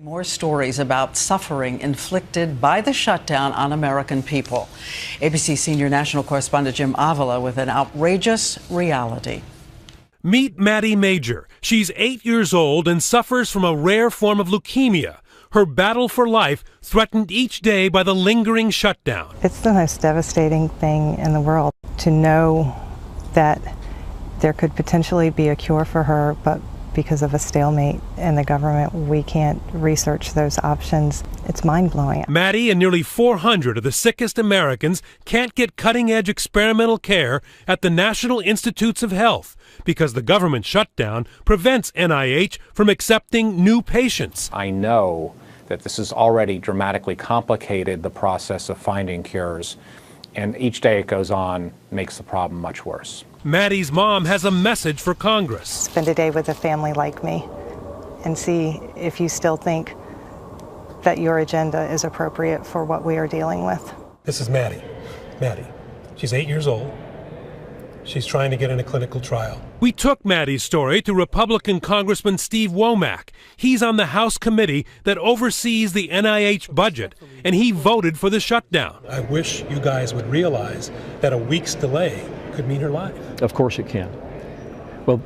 More stories about suffering inflicted by the shutdown on American people. ABC senior national correspondent Jim Avila with an outrageous reality. Meet Maddie Major. She's 8 years old and suffers from a rare form of leukemia. Her battle for life threatened each day by the lingering shutdown. It's the most devastating thing in the world to know that there could potentially be a cure for her, but because of a stalemate in the government, we can't research those options. It's mind-blowing. Maddie and nearly 400 of the sickest Americans can't get cutting-edge experimental care at the National Institutes of Health because the government shutdown prevents NIH from accepting new patients. I know that this has already dramatically complicated the process of finding cures, and each day it goes on makes the problem much worse. Maddie's mom has a message for Congress. Spend a day with a family like me and see if you still think that your agenda is appropriate for what we are dealing with. This is Maddie. Maddie. She's 8 years old. She's trying to get in a clinical trial. We took Maddie's story to Republican Congressman Steve Womack. He's on the House committee that oversees the NIH budget, and he voted for the shutdown. I wish you guys would realize that a week's delay could mean her life. Of course it can. Well,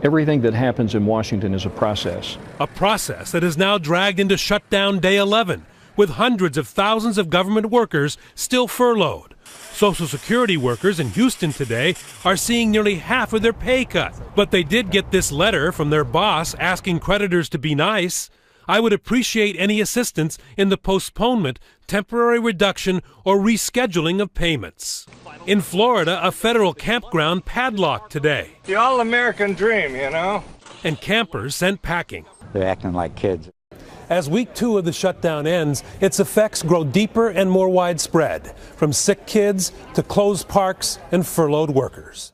everything that happens in Washington is a process. A process that is now dragged into shutdown day 11, with hundreds of thousands of government workers still furloughed. Social Security workers in Houston today are seeing nearly half of their pay cut. But they did get this letter from their boss asking creditors to be nice. I would appreciate any assistance in the postponement, temporary reduction, or rescheduling of payments. In Florida, a federal campground padlocked today. The all-American dream, you know? And campers sent packing. They're acting like kids. As week 2 of the shutdown ends, its effects grow deeper and more widespread, from sick kids to closed parks and furloughed workers.